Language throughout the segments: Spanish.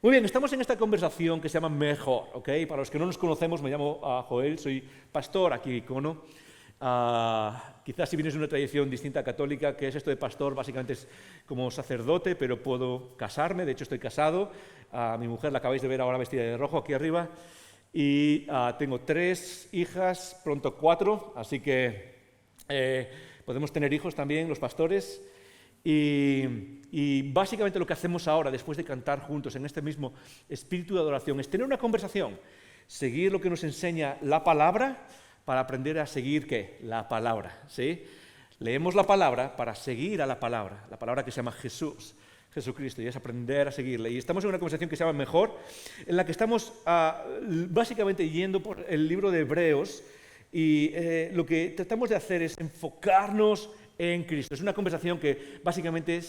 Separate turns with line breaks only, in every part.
Muy bien, estamos en esta conversación que se llama Mejor, ¿ok? Para los que no nos conocemos, me llamo Joel, soy pastor aquí en Icono. Quizás si vienes de una tradición distinta a católica, que es esto de pastor, básicamente es como sacerdote, pero puedo casarme, de hecho estoy casado. Mi mujer la acabáis de ver ahora vestida de rojo aquí arriba. Y tengo 3 hijas, pronto 4, así que podemos tener hijos también, los pastores. Y básicamente lo que hacemos ahora, después de cantar juntos en este mismo espíritu de adoración, es tener una conversación, seguir lo que nos enseña la palabra para aprender a seguir, ¿qué? La palabra, ¿sí? Leemos la palabra para seguir a la palabra que se llama Jesús, Jesucristo, y es aprender a seguirle. Y estamos en una conversación que se llama Mejor, en la que estamos básicamente yendo por el libro de Hebreos, y lo que tratamos de hacer es enfocarnos en Cristo. Es una conversación que básicamente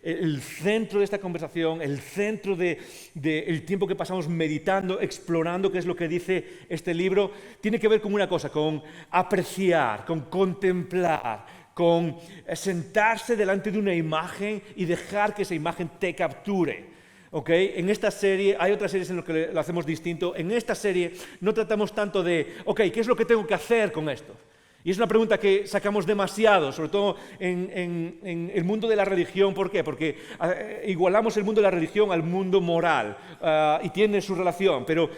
el centro de esta conversación, el centro del tiempo que pasamos meditando, explorando qué es lo que dice este libro, tiene que ver con una cosa, con apreciar, con contemplar, con sentarse delante de una imagen y dejar que esa imagen te capture. Okay. En esta serie, hay otras series en las que lo hacemos distinto. En esta serie no tratamos tanto de, ¿qué es lo que tengo que hacer con esto? Y es una pregunta que sacamos demasiado, sobre todo en el mundo de la religión. ¿Por qué? Porque igualamos el mundo de la religión al mundo moral y tiene su relación, pero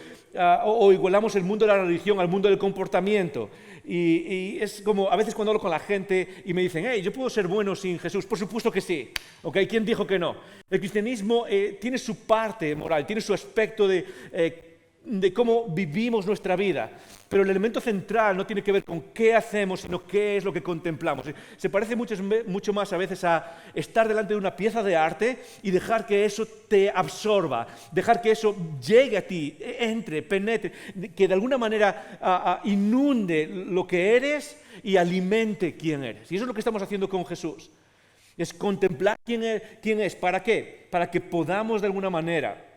o igualamos el mundo de la religión al mundo del comportamiento. Y es como a veces cuando hablo con la gente y me dicen, hey, ¿yo puedo ser bueno sin Jesús? Por supuesto que sí. ¿Okay? ¿Quién dijo que no? El cristianismo tiene su parte moral, tiene su aspecto de cómo vivimos nuestra vida, pero el elemento central no tiene que ver con qué hacemos, sino qué es lo que contemplamos. Se parece mucho más a veces a estar delante de una pieza de arte y dejar que eso te absorba, dejar que eso llegue a ti, entre, penetre, que de alguna manera inunde lo que eres y alimente quién eres. Y eso es lo que estamos haciendo con Jesús. Es contemplar quién es. ¿Para qué? Para que podamos de alguna manera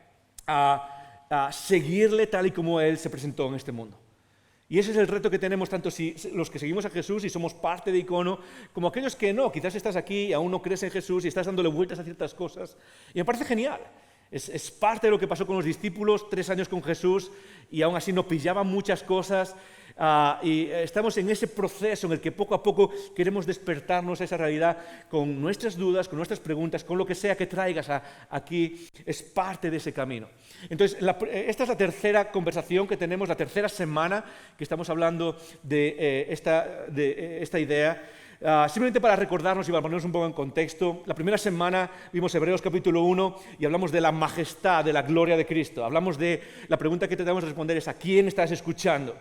seguirle tal y como Él se presentó en este mundo. Y ese es el reto que tenemos tanto los que seguimos a Jesús y somos parte de Icono, como aquellos que no, quizás estás aquí y aún no crees en Jesús y estás dándole vueltas a ciertas cosas. Y me parece genial. Es parte de lo que pasó con los discípulos, 3 años con Jesús, y aún así no pillaban muchas cosas. Y estamos en ese proceso en el que poco a poco queremos despertarnos a esa realidad con nuestras dudas, con nuestras preguntas, con lo que sea que traigas aquí, es parte de ese camino. Entonces, esta es la tercera conversación que tenemos, la tercera semana que estamos hablando de esta idea. Simplemente para recordarnos y para ponernos un poco en contexto, la primera semana vimos Hebreos capítulo 1 y hablamos de la majestad, de la gloria de Cristo. Hablamos de, la pregunta que tratamos de responder es ¿a quién estás escuchando?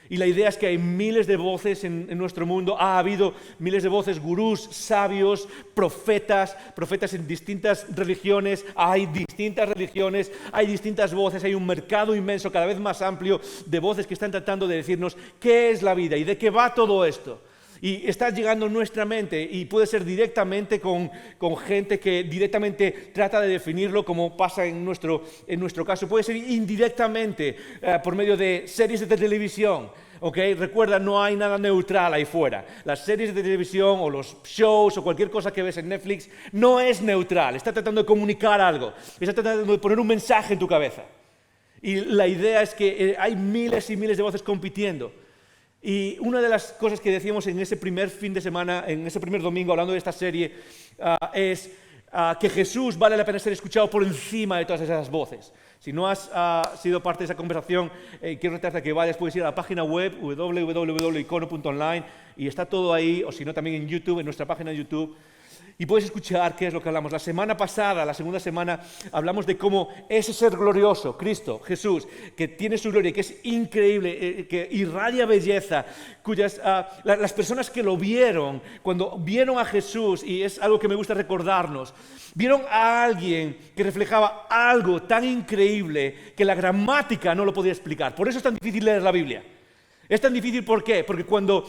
Y la idea es que hay miles de voces en nuestro mundo. Ha habido miles de voces, gurús, sabios, profetas en distintas religiones. Hay distintas religiones, hay distintas voces, hay un mercado inmenso, cada vez más amplio, de voces que están tratando de decirnos qué es la vida y de qué va todo esto. Y está llegando a nuestra mente y puede ser directamente con gente que directamente trata de definirlo, como pasa en nuestro caso. Puede ser indirectamente por medio de series de televisión. ¿Okay? Recuerda, no hay nada neutral ahí fuera. Las series de televisión o los shows o cualquier cosa que ves en Netflix no es neutral. Está tratando de comunicar algo. Está tratando de poner un mensaje en tu cabeza. Y la idea es que hay miles y miles de voces compitiendo. Y una de las cosas que decíamos en ese primer fin de semana, en ese primer domingo, hablando de esta serie, es que Jesús vale la pena ser escuchado por encima de todas esas voces. Si no has sido parte de esa conversación, quiero retarte a que vayas, puedes ir a la página web www.icono.online y está todo ahí, o si no también en YouTube, en nuestra página de YouTube. Y puedes escuchar qué es lo que hablamos. La semana pasada, la segunda semana, hablamos de cómo ese ser glorioso, Cristo, Jesús, que tiene su gloria, que es increíble, que irradia belleza, cuyas las personas que lo vieron, cuando vieron a Jesús, y es algo que me gusta recordarnos, vieron a alguien que reflejaba algo tan increíble que la gramática no lo podía explicar. Por eso es tan difícil leer la Biblia. Es tan difícil, ¿por qué? Porque cuando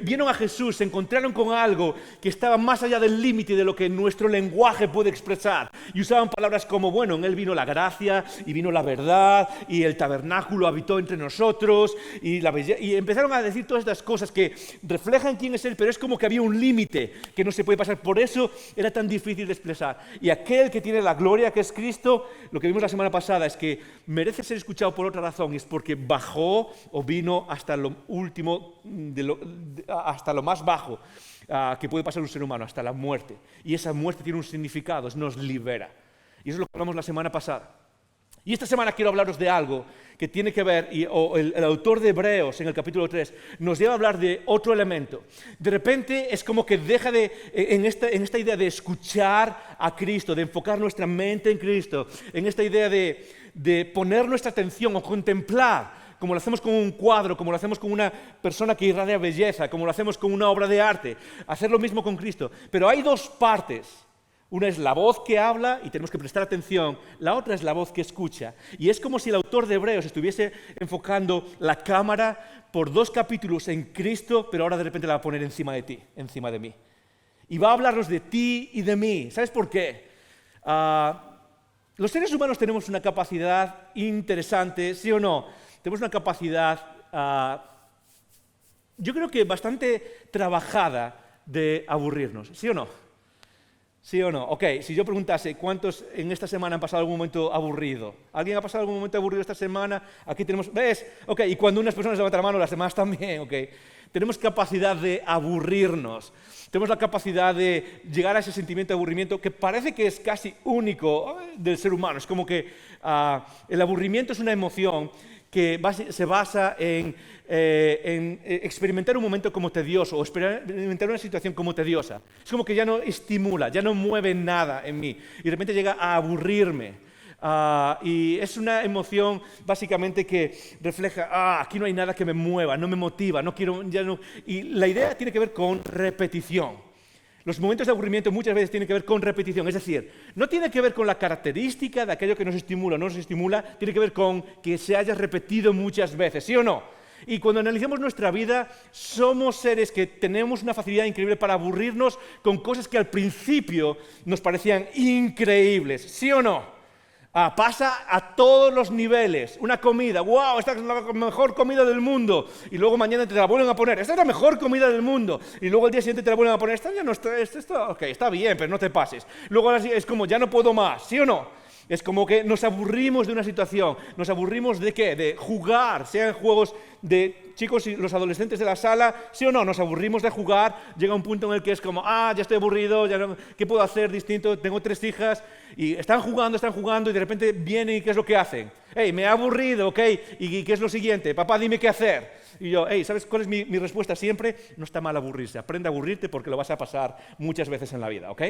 vieron a Jesús, se encontraron con algo que estaba más allá del límite de lo que nuestro lenguaje puede expresar. Y usaban palabras como, bueno, en Él vino la gracia, y vino la verdad, y el tabernáculo habitó entre nosotros, y empezaron a decir todas estas cosas que reflejan quién es Él, pero es como que había un límite que no se puede pasar. Por eso era tan difícil de expresar. Y aquel que tiene la gloria, que es Cristo, lo que vimos la semana pasada es que merece ser escuchado por otra razón, y es porque bajó o vino hasta lo último, hasta lo más bajo que puede pasar un ser humano, hasta la muerte. Y esa muerte tiene un significado, nos libera. Y eso es lo que hablamos la semana pasada. Y esta semana quiero hablaros de algo que tiene que ver, el autor de Hebreos en el capítulo 3 nos lleva a hablar de otro elemento. De repente es como que deja en esta idea de escuchar a Cristo, de enfocar nuestra mente en Cristo, en esta idea de poner nuestra atención o contemplar, como lo hacemos con un cuadro, como lo hacemos con una persona que irradia belleza, como lo hacemos con una obra de arte, hacer lo mismo con Cristo. Pero hay dos partes. Una es la voz que habla y tenemos que prestar atención, la otra es la voz que escucha. Y es como si el autor de Hebreos estuviese enfocando la cámara por 2 capítulos en Cristo, pero ahora de repente la va a poner encima de ti, encima de mí. Y va a hablarnos de ti y de mí. ¿Sabes por qué? Los seres humanos tenemos una capacidad interesante, ¿sí o no? Tenemos una capacidad, yo creo que bastante trabajada de aburrirnos, ¿sí o no? ¿Sí o no? Ok, si yo preguntase, ¿cuántos en esta semana han pasado algún momento aburrido? ¿Alguien ha pasado algún momento aburrido esta semana? Aquí tenemos, ¿ves? Ok, y cuando unas personas levantan la mano, las demás también, ok. Tenemos capacidad de aburrirnos. Tenemos la capacidad de llegar a ese sentimiento de aburrimiento que parece que es casi único del ser humano. Es como que el aburrimiento es una emoción que se basa en experimentar un momento como tedioso o experimentar una situación como tediosa. Es como que ya no estimula, ya no mueve nada en mí y de repente llega a aburrirme. Y es una emoción básicamente que refleja, aquí no hay nada que me mueva, no me motiva, no quiero, ya no. Y la idea tiene que ver con repetición. Los momentos de aburrimiento muchas veces tienen que ver con repetición, es decir, no tiene que ver con la característica de aquello que nos estimula o no nos estimula, tiene que ver con que se haya repetido muchas veces, ¿sí o no? Y cuando analizamos nuestra vida, somos seres que tenemos una facilidad increíble para aburrirnos con cosas que al principio nos parecían increíbles, ¿sí o no? Pasa a todos los niveles. Una comida, wow, esta es la mejor comida del mundo. Y luego mañana te la vuelven a poner, esta es la mejor comida del mundo. Y luego el día siguiente te la vuelven a poner, esta ya no está, ok, está bien, pero no te pases. Luego ahora sí, es como, ya no puedo más, ¿sí o no? Es como que nos aburrimos de una situación. ¿Nos aburrimos de qué? De jugar, sean juegos de chicos y los adolescentes de la sala, ¿sí o no? Nos aburrimos de jugar, llega un punto en el que es como, ya estoy aburrido, ya no, ¿qué puedo hacer distinto? Tengo 3 hijas y están jugando y de repente vienen y ¿qué es lo que hacen? Hey, me he aburrido, ¿ok? ¿Y qué es lo siguiente? Papá, dime qué hacer. Y yo, hey, ¿sabes cuál es mi respuesta siempre? No está mal aburrirse, aprende a aburrirte porque lo vas a pasar muchas veces en la vida, ¿ok?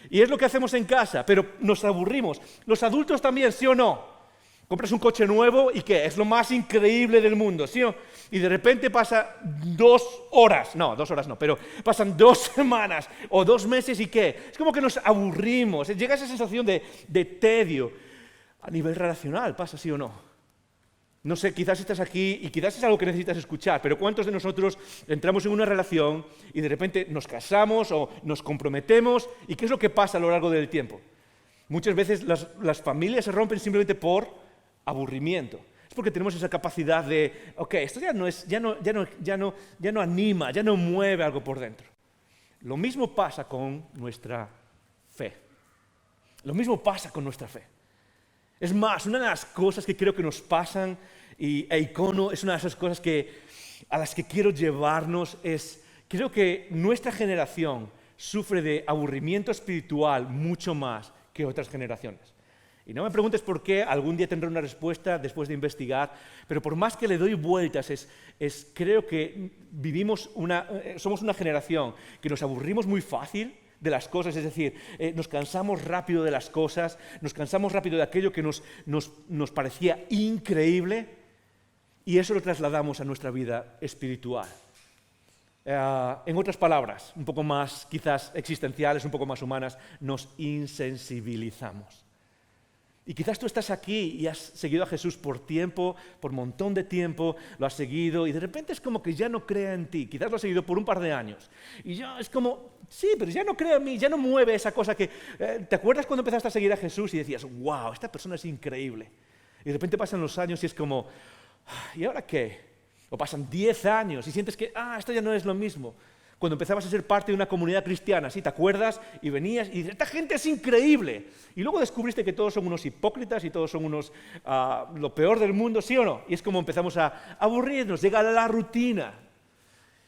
Y es lo que hacemos en casa, pero nos aburrimos. Los adultos también, ¿sí o no? Compras un coche nuevo y ¿qué? Es lo más increíble del mundo, ¿sí o no? Y de repente pasa 2 horas, no, 2 horas no, pero pasan 2 semanas o 2 meses y ¿qué? Es como que nos aburrimos, llega esa sensación de tedio. A nivel relacional pasa, ¿sí o no? No sé, quizás estás aquí y quizás es algo que necesitas escuchar, pero ¿cuántos de nosotros entramos en una relación y de repente nos casamos o nos comprometemos? ¿Y qué es lo que pasa a lo largo del tiempo? Muchas veces las familias se rompen simplemente por aburrimiento. Es porque tenemos esa capacidad de, ok, esto ya no anima, ya no mueve algo por dentro. Lo mismo pasa con nuestra fe. Lo mismo pasa con nuestra fe. Es más, una de las cosas que creo que nos pasan, e Icono es una de esas cosas a las que quiero llevarnos, creo que nuestra generación sufre de aburrimiento espiritual mucho más que otras generaciones. Y no me preguntes por qué, algún día tendré una respuesta después de investigar, pero por más que le doy vueltas, creo que somos una generación que nos aburrimos muy fácil de las cosas, es decir, nos cansamos rápido de las cosas, nos cansamos rápido de aquello que nos parecía increíble y eso lo trasladamos a nuestra vida espiritual. En otras palabras, un poco más quizás existenciales, un poco más humanas, nos insensibilizamos. Y quizás tú estás aquí y has seguido a Jesús por tiempo, por un montón de tiempo, lo has seguido y de repente es como que ya no crea en ti. Quizás lo has seguido por un par de años. Y ya es como, sí, pero ya no cree en mí, ya no mueve esa cosa que... ¿te acuerdas cuando empezaste a seguir a Jesús y decías, wow, esta persona es increíble? Y de repente pasan los años y es como, ¿y ahora qué? O pasan 10 años y sientes que, esto ya no es lo mismo. Cuando empezabas a ser parte de una comunidad cristiana, ¿sí? ¿Te acuerdas? Y venías y dices, esta gente es increíble. Y luego descubriste que todos son unos hipócritas y todos son unos lo peor del mundo, ¿sí o no? Y es como empezamos a aburrirnos, llega la rutina.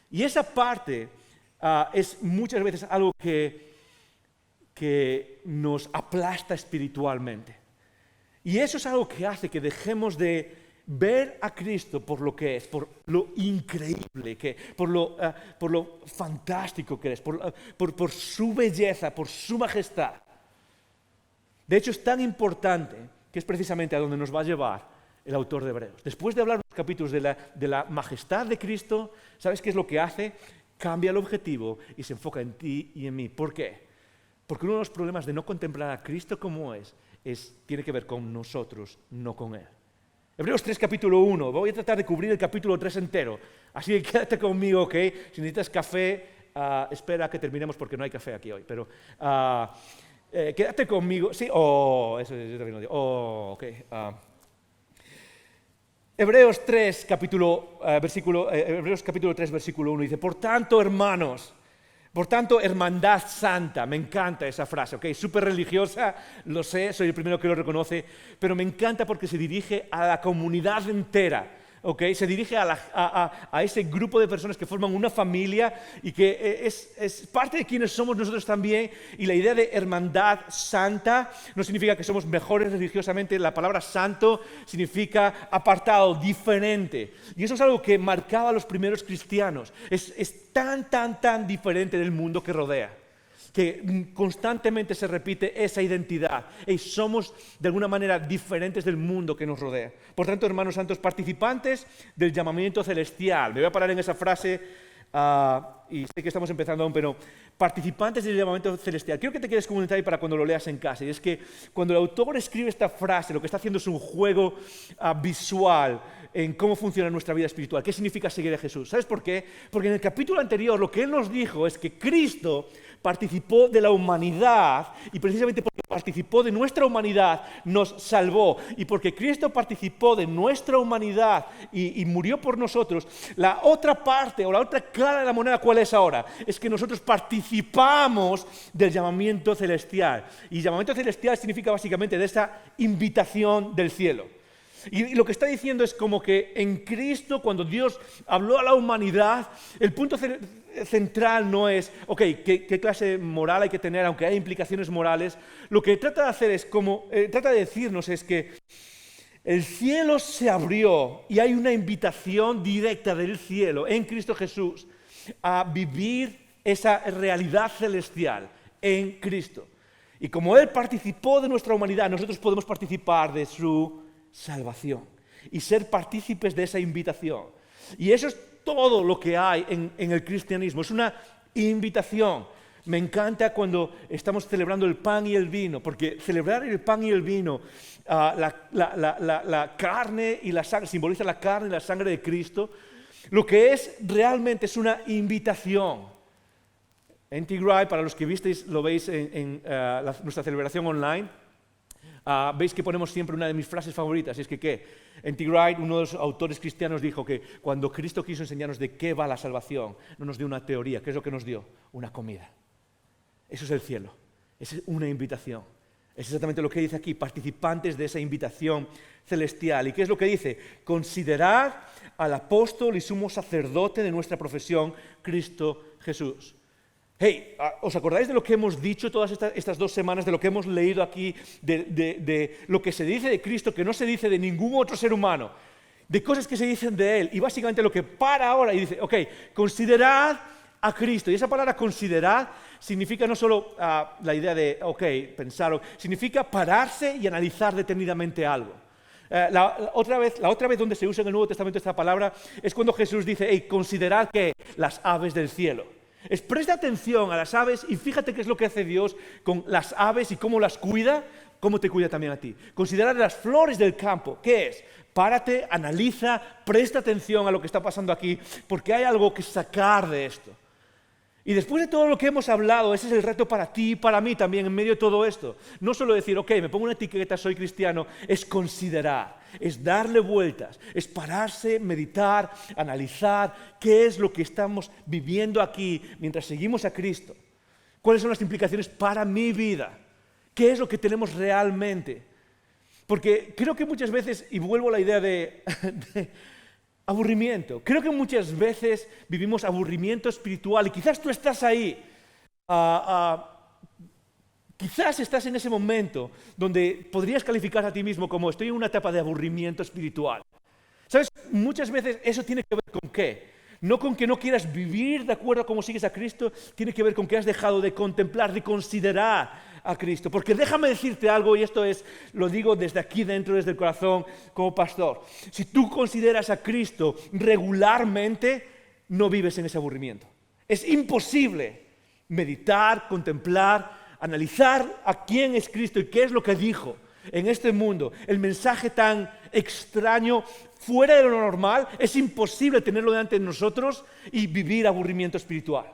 Y esa parte es muchas veces algo que nos aplasta espiritualmente. Y eso es algo que hace que dejemos de ver a Cristo por lo que es, por lo increíble que es, por lo fantástico que es, por su belleza, por su majestad. De hecho, es tan importante que es precisamente a donde nos va a llevar el autor de Hebreos. Después de hablar en los capítulos de la majestad de Cristo, ¿sabes qué es lo que hace? Cambia el objetivo y se enfoca en ti y en mí. ¿Por qué? Porque uno de los problemas de no contemplar a Cristo como tiene que ver con nosotros, no con Él. Hebreos 3, capítulo 1. Voy a tratar de cubrir el capítulo 3 entero. Así que quédate conmigo, ¿ok? Si necesitas café, espera que terminemos porque no hay café aquí hoy. Pero quédate conmigo. Sí, eso yo también lo digo. Ok. Hebreos 3, capítulo 3, versículo 1 dice, por tanto, hermanos, hermandad santa, me encanta esa frase, ¿ok? Súper religiosa, lo sé, soy el primero que lo reconoce, pero me encanta porque se dirige a la comunidad entera, ¿ok? Se dirige a ese grupo de personas que forman una familia y que es parte de quienes somos nosotros también. Y la idea de hermandad santa no significa que somos mejores religiosamente, la palabra santo significa apartado, diferente. Y eso es algo que marcaba a los primeros cristianos. Es tan diferente del mundo que rodea, que constantemente se repite esa identidad. Y somos de alguna manera diferentes del mundo que nos rodea. Por tanto, hermanos santos, participantes del llamamiento celestial. Me voy a parar en esa frase y sé que estamos empezando aún, pero participantes del llamamiento celestial. Quiero que te quedes con un detalle para cuando lo leas en casa. Y es que cuando el autor escribe esta frase, lo que está haciendo es un juego visual en cómo funciona nuestra vida espiritual. ¿Qué significa seguir a Jesús? ¿Sabes por qué? Porque en el capítulo anterior lo que él nos dijo es que Cristo participó de la humanidad y precisamente porque participó de nuestra humanidad nos salvó. Y porque Cristo participó de nuestra humanidad y murió por nosotros, la otra parte o la otra cara de la moneda, ¿cuál es ahora? Es que nosotros participamos del llamamiento celestial. Y llamamiento celestial significa básicamente de esa invitación del cielo. Y lo que está diciendo es como que en Cristo, cuando Dios habló a la humanidad, el punto central no es, ¿qué clase moral hay que tener, aunque hay implicaciones morales? Lo que trata de hacer es trata de decirnos es que el cielo se abrió y hay una invitación directa del cielo en Cristo Jesús a vivir esa realidad celestial en Cristo. Y como Él participó de nuestra humanidad, nosotros podemos participar de su salvación y ser partícipes de esa invitación. Y eso es todo lo que hay en el cristianismo, es una invitación. Me encanta cuando estamos celebrando el pan y el vino, porque celebrar el pan y el vino, la carne y la sangre, simboliza la carne y la sangre de Cristo. Lo que es realmente es una invitación. En Tigray, para los que visteis, lo veis en nuestra celebración online, veis que ponemos siempre una de mis frases favoritas, y es que en Tigray uno de los autores cristianos dijo que cuando Cristo quiso enseñarnos de qué va la salvación, no nos dio una teoría. ¿Qué es lo que nos dio? Una comida. Eso es el cielo, es una invitación. Es exactamente lo que dice aquí, participantes de esa invitación celestial. ¿Y qué es lo que dice? Considerad al apóstol y sumo sacerdote de nuestra profesión, Cristo Jesús. Hey, ¿os acordáis de lo que hemos dicho todas estas 2 semanas, de lo que hemos leído aquí, de lo que se dice de Cristo, que no se dice de ningún otro ser humano, de cosas que se dicen de Él? Y básicamente lo que para ahora y dice, considerad a Cristo. Y esa palabra considerad significa no solo la idea de, pensar, significa pararse y analizar detenidamente algo. La otra vez donde se usa en el Nuevo Testamento esta palabra es cuando Jesús dice, considerad que las aves del cielo. Presta atención a las aves y fíjate qué es lo que hace Dios con las aves y cómo las cuida. como te cuida también a ti. Considerar las flores del campo. ¿Qué es? Párate, analiza, presta atención a lo que está pasando aquí, porque hay algo que sacar de esto. Y después de todo lo que hemos hablado, ese es el reto para ti y para mí también en medio de todo esto. No solo decir, ok, me pongo una etiqueta, soy cristiano, es considerar, es darle vueltas, es pararse, meditar, analizar qué es lo que estamos viviendo aquí mientras seguimos a Cristo. ¿Cuáles son las implicaciones para mi vida? ¿Qué es lo que tenemos realmente? Porque creo que muchas veces, y vuelvo a la idea de aburrimiento. Creo que muchas veces vivimos aburrimiento espiritual y quizás tú estás ahí. Quizás estás en ese momento donde podrías calificar a ti mismo como estoy en una etapa de aburrimiento espiritual. ¿Sabes? Muchas veces eso tiene que ver con qué. No con que no quieras vivir de acuerdo a cómo sigues a Cristo, tiene que ver con que has dejado de contemplar, de considerar a Cristo. Porque déjame decirte algo, y esto lo digo desde aquí dentro, desde el corazón, como pastor. Si tú consideras a Cristo regularmente, no vives en ese aburrimiento. Es imposible meditar, contemplar, analizar a quién es Cristo y qué es lo que dijo en este mundo. El mensaje tan extraño, fuera de lo normal, es imposible tenerlo delante de nosotros y vivir aburrimiento espiritual.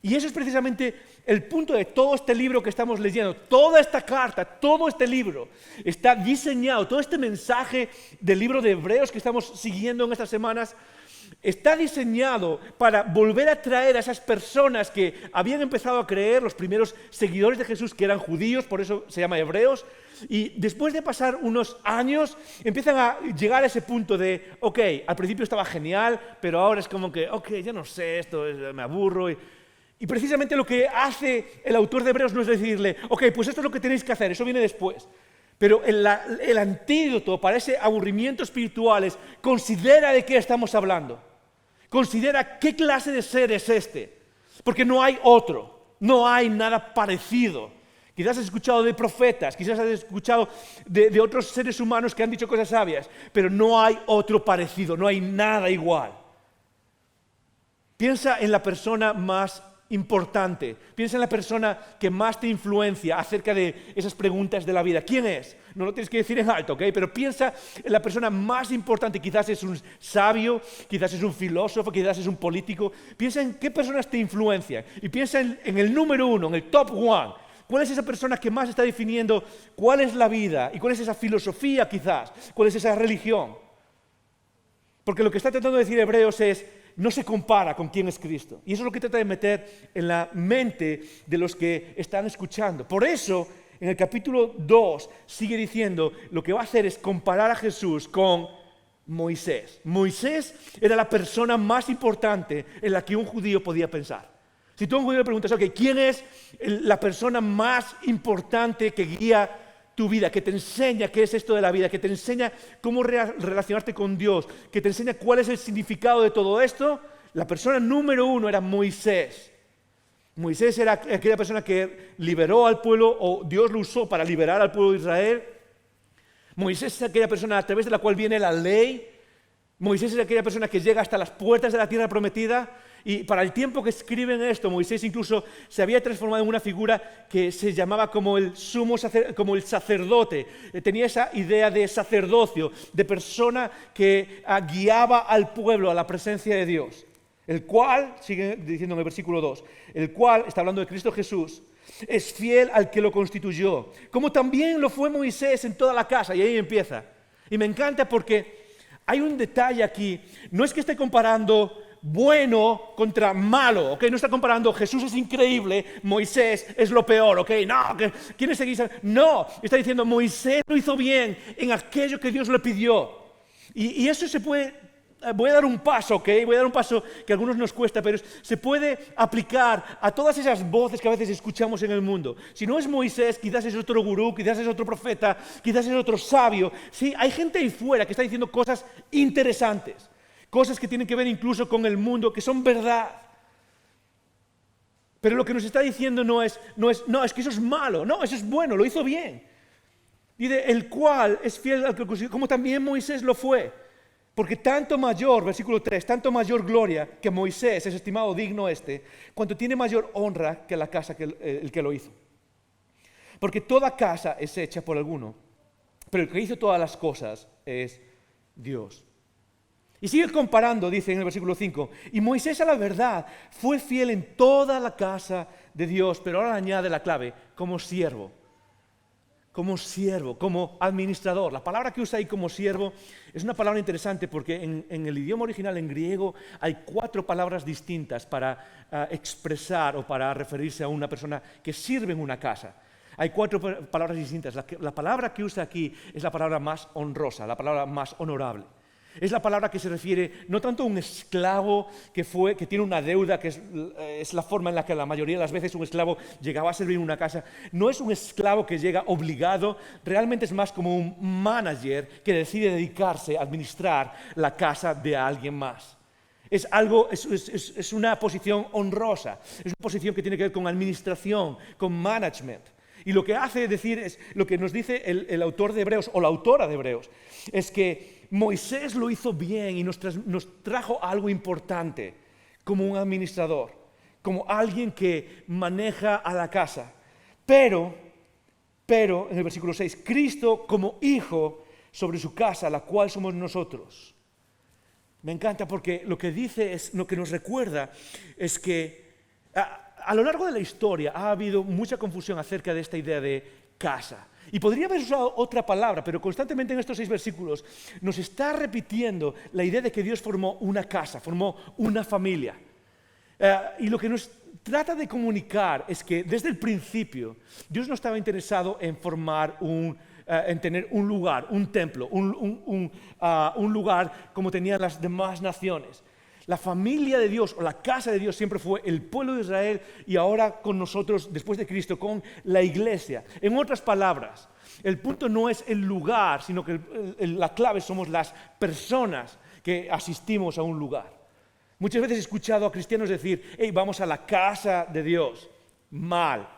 Y eso es precisamente el punto de todo este libro que estamos leyendo. Toda esta carta, todo este libro está diseñado, todo este mensaje del libro de Hebreos que estamos siguiendo en estas semanas, está diseñado para volver a traer a esas personas que habían empezado a creer, los primeros seguidores de Jesús que eran judíos, por eso se llama Hebreos, y después de pasar unos años empiezan a llegar a ese punto de, ok, al principio estaba genial, pero ahora es como que, ok, ya no sé, me aburro. Y precisamente lo que hace el autor de Hebreos no es decirle, ok, pues esto es lo que tenéis que hacer, eso viene después. Pero el antídoto para ese aburrimiento espiritual es, considera de qué estamos hablando. Considera qué clase de ser es este. Porque no hay otro, no hay nada parecido. Quizás has escuchado de profetas, quizás has escuchado de otros seres humanos que han dicho cosas sabias, pero no hay otro parecido, no hay nada igual. Piensa en la persona más importante, piensa en la persona que más te influencia acerca de esas preguntas de la vida. ¿Quién es? No lo tienes que decir en alto, ¿ok? Pero piensa en la persona más importante, quizás es un sabio, quizás es un filósofo, quizás es un político. Piensa en qué personas te influencian y piensa en el número uno, en el top one. ¿Cuál es esa persona que más está definiendo cuál es la vida y cuál es esa filosofía quizás? ¿Cuál es esa religión? Porque lo que está tratando de decir Hebreos es, no se compara con quién es Cristo. Y eso es lo que trata de meter en la mente de los que están escuchando. Por eso, en el capítulo 2 sigue diciendo, lo que va a hacer es comparar a Jesús con Moisés. Moisés era la persona más importante en la que un judío podía pensar. Si tú a un judío le preguntas, ok, ¿quién es la persona más importante que guía tu vida, que te enseña qué es esto de la vida, que te enseña cómo relacionarte con Dios, que te enseña cuál es el significado de todo esto? La persona número uno era Moisés. Moisés era aquella persona que liberó al pueblo, o Dios lo usó para liberar al pueblo de Israel. Moisés es aquella persona a través de la cual viene la ley. Moisés es aquella persona que llega hasta las puertas de la tierra prometida. Y para el tiempo que escriben esto, Moisés incluso se había transformado en una figura que se llamaba como el sacerdote. Tenía esa idea de sacerdocio, de persona que guiaba al pueblo a la presencia de Dios. El cual, sigue diciendo en el versículo 2, el cual, está hablando de Cristo Jesús, es fiel al que lo constituyó, como también lo fue Moisés en toda la casa. Y ahí empieza. Y me encanta porque hay un detalle aquí. No es que esté comparando bueno contra malo, ¿ok? No está comparando Jesús es increíble, Moisés es lo peor, ¿ok? No, ¿quién es seguir? No, está diciendo Moisés lo hizo bien en aquello que Dios le pidió. Y eso se puede, voy a dar un paso, ¿ok? Voy a dar un paso que a algunos nos cuesta, pero se puede aplicar a todas esas voces que a veces escuchamos en el mundo. Si no es Moisés, quizás es otro gurú, quizás es otro profeta, quizás es otro sabio. Sí, hay gente ahí fuera que está diciendo cosas interesantes. Cosas que tienen que ver incluso con el mundo, que son verdad. Pero lo que nos está diciendo no es que eso es malo, no, eso es bueno, lo hizo bien. Dice, el cual es fiel al que lo consiguió, como también Moisés lo fue. Porque tanto mayor, versículo 3, tanto mayor gloria que Moisés es estimado digno cuanto tiene mayor honra que la casa que el que lo hizo. Porque toda casa es hecha por alguno, pero el que hizo todas las cosas es Dios. Y sigue comparando, dice en el versículo 5, y Moisés a la verdad fue fiel en toda la casa de Dios, pero ahora añade la clave, como siervo, como administrador. La palabra que usa ahí como siervo es una palabra interesante porque en el idioma original, en griego, hay 4 palabras distintas para expresar o para referirse a una persona que sirve en una casa. Hay 4 palabras distintas. La palabra que usa aquí es la palabra más honrosa, la palabra más honorable. Es la palabra que se refiere no tanto a un esclavo que tiene una deuda, que es la forma en la que la mayoría de las veces un esclavo llegaba a servir en una casa. No es un esclavo que llega obligado, realmente es más como un manager que decide dedicarse a administrar la casa de alguien más. Es una posición honrosa, es una posición que tiene que ver con administración, con management. Y lo que hace decir, lo que nos dice el autor de Hebreos, o la autora de Hebreos, es que Moisés lo hizo bien y nos trajo algo importante como un administrador, como alguien que maneja a la casa. Pero, en el versículo 6, Cristo como hijo sobre su casa, la cual somos nosotros. Me encanta porque lo que dice lo que nos recuerda es que a lo largo de la historia ha habido mucha confusión acerca de esta idea de casa. Y podría haber usado otra palabra, pero constantemente en estos 6 versículos nos está repitiendo la idea de que Dios formó una casa, formó una familia. Y lo que nos trata de comunicar es que desde el principio Dios no estaba interesado en formar en tener un lugar, un templo, un lugar como tenían las demás naciones. La familia de Dios o la casa de Dios siempre fue el pueblo de Israel y ahora con nosotros, después de Cristo, con la iglesia. En otras palabras, el punto no es el lugar, sino que la clave somos las personas que asistimos a un lugar. Muchas veces he escuchado a cristianos decir, hey, vamos a la casa de Dios. Mal,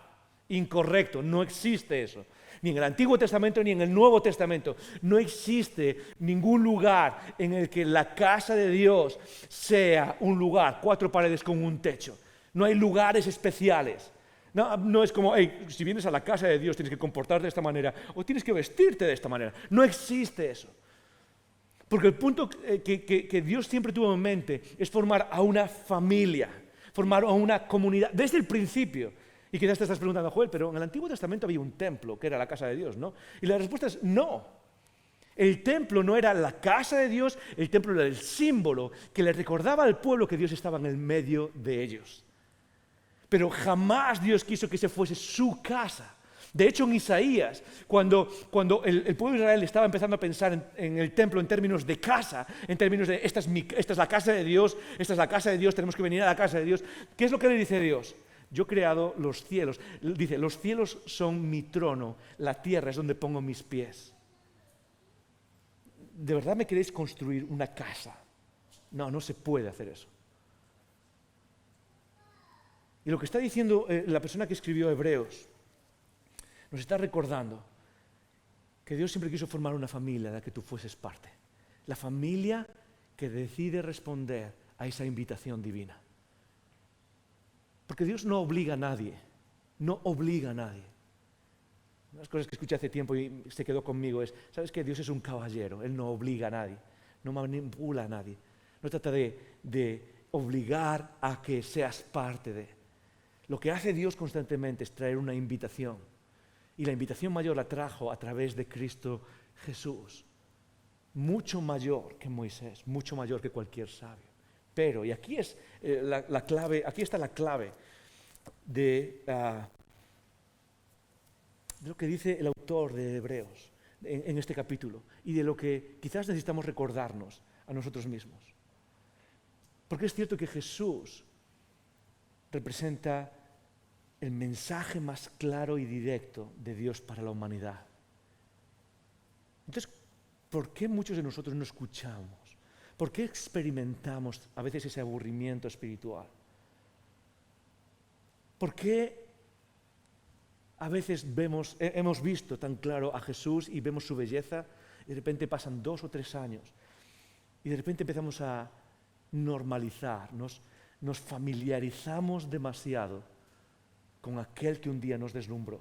incorrecto, no existe eso. Ni en el Antiguo Testamento ni en el Nuevo Testamento. No existe ningún lugar en el que la casa de Dios sea un lugar, 4 paredes con un techo. No hay lugares especiales. No es como, hey, si vienes a la casa de Dios tienes que comportarte de esta manera o tienes que vestirte de esta manera. No existe eso. Porque el punto que Dios siempre tuvo en mente es formar a una familia, formar a una comunidad, desde el principio. Y quizás te estás preguntando, Joel, pero en el Antiguo Testamento había un templo, que era la casa de Dios, ¿no? Y la respuesta es no. El templo no era la casa de Dios, el templo era el símbolo que le recordaba al pueblo que Dios estaba en el medio de ellos. Pero jamás Dios quiso que ese fuese su casa. De hecho, en Isaías, cuando el pueblo de Israel estaba empezando a pensar en el templo en términos de casa, en términos de esta es la casa de Dios, esta es la casa de Dios, tenemos que venir a la casa de Dios, ¿qué es lo que le dice Dios? Yo he creado los cielos. Dice, los cielos son mi trono, la tierra es donde pongo mis pies. ¿De verdad me queréis construir una casa? No, no se puede hacer eso. Y lo que está diciendo la persona que escribió Hebreos, nos está recordando que Dios siempre quiso formar una familia de la que tú fueses parte. La familia que decide responder a esa invitación divina. Porque Dios no obliga a nadie, no obliga a nadie. Una de las cosas que escuché hace tiempo y se quedó conmigo es, ¿sabes qué? Dios es un caballero, Él no obliga a nadie, no manipula a nadie. No trata de obligar a que seas parte de. Lo que hace Dios constantemente es traer una invitación. Y la invitación mayor la trajo a través de Cristo Jesús. Mucho mayor que Moisés, mucho mayor que cualquier sabio. Pero, y aquí es la clave, aquí está la clave de lo que dice el autor de Hebreos en este capítulo y de lo que quizás necesitamos recordarnos a nosotros mismos. Porque es cierto que Jesús representa el mensaje más claro y directo de Dios para la humanidad. Entonces, ¿por qué muchos de nosotros no escuchamos? ¿Por qué experimentamos a veces ese aburrimiento espiritual? ¿Por qué a veces hemos visto tan claro a Jesús y vemos su belleza y de repente pasan 2 o 3 años y de repente empezamos a normalizar, nos familiarizamos demasiado con aquel que un día nos deslumbró?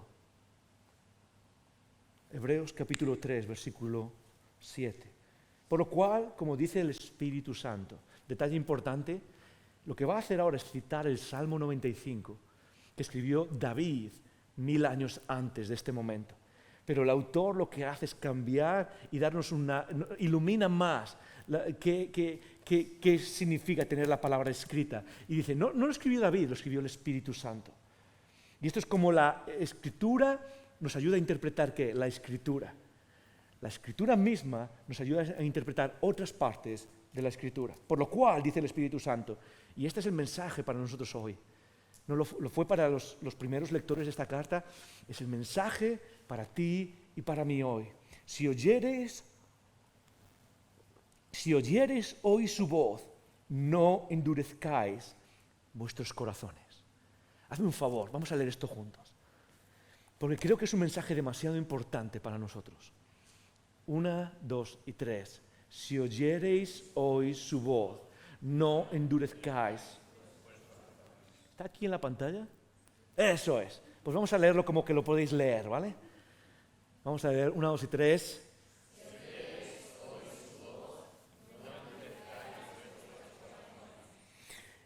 Hebreos capítulo 3, versículo 7. Por lo cual, como dice el Espíritu Santo, detalle importante, lo que va a hacer ahora es citar el Salmo 95, que escribió David 1000 años antes de este momento. Pero el autor lo que hace es cambiar y ilumina más qué significa tener la palabra escrita. Y dice, no lo escribió David, lo escribió el Espíritu Santo. Y esto es como la Escritura nos ayuda a interpretar ¿qué? La Escritura. La Escritura misma nos ayuda a interpretar otras partes de la Escritura. Por lo cual, dice el Espíritu Santo, y este es el mensaje para nosotros hoy, no lo fue para los primeros lectores de esta carta, es el mensaje para ti y para mí hoy. Si oyeres hoy su voz, no endurezcáis vuestros corazones. Hazme un favor, vamos a leer esto juntos, porque creo que es un mensaje demasiado importante para nosotros. 1, 2 y 3. Si oyereis hoy su voz, no endurezcáis. ¿Está aquí en la pantalla? Eso es. Pues vamos a leerlo como que lo podéis leer, ¿vale? Vamos a leer 1, 2 y 3.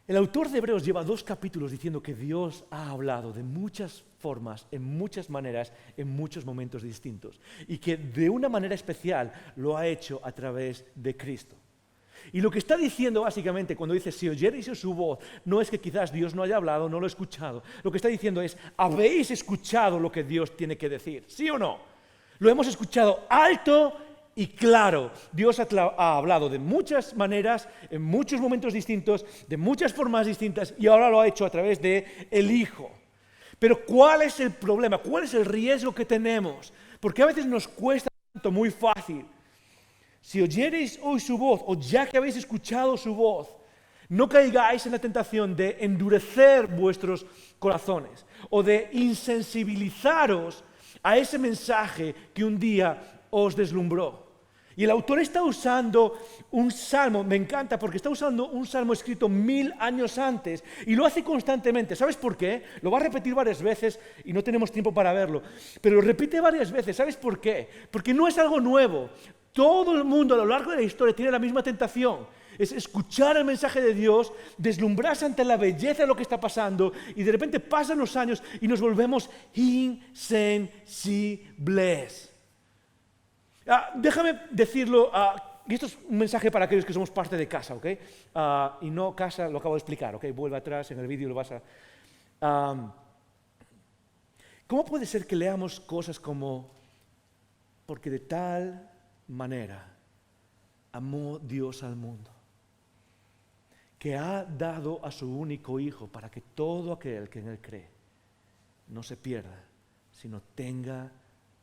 El autor de Hebreos lleva 2 capítulos diciendo que Dios ha hablado de muchas formas, en muchas maneras, en muchos momentos distintos. Y que de una manera especial lo ha hecho a través de Cristo. Y lo que está diciendo básicamente cuando dice, si oyereis su voz, no es que quizás Dios no haya hablado, no lo he escuchado. Lo que está diciendo es, ¿habéis escuchado lo que Dios tiene que decir? ¿Sí o no? Lo hemos escuchado alto y claro. Dios ha hablado de muchas maneras, en muchos momentos distintos, de muchas formas distintas, y ahora lo ha hecho a través de el Hijo. Pero ¿cuál es el problema? ¿Cuál es el riesgo que tenemos? Porque a veces nos cuesta tanto, muy fácil. Si oyereis hoy su voz, o ya que habéis escuchado su voz, no caigáis en la tentación de endurecer vuestros corazones o de insensibilizaros a ese mensaje que un día os deslumbró. Y el autor está usando un salmo, me encanta porque está usando un salmo escrito 1000 años antes y lo hace constantemente. ¿Sabes por qué? Lo va a repetir varias veces y no tenemos tiempo para verlo, pero lo repite varias veces. ¿Sabes por qué? Porque no es algo nuevo. Todo el mundo a lo largo de la historia tiene la misma tentación. Es escuchar el mensaje de Dios, deslumbrarse ante la belleza de lo que está pasando y de repente pasan los años y nos volvemos insensibles. Déjame decirlo, y esto es un mensaje para aquellos que somos parte de casa, ¿ok? Y no casa, lo acabo de explicar, ¿ok? Vuelve atrás en el vídeo y lo vas a... ¿Cómo puede ser que leamos cosas como, porque de tal manera amó Dios al mundo, que ha dado a su único Hijo para que todo aquel que en Él cree no se pierda, sino tenga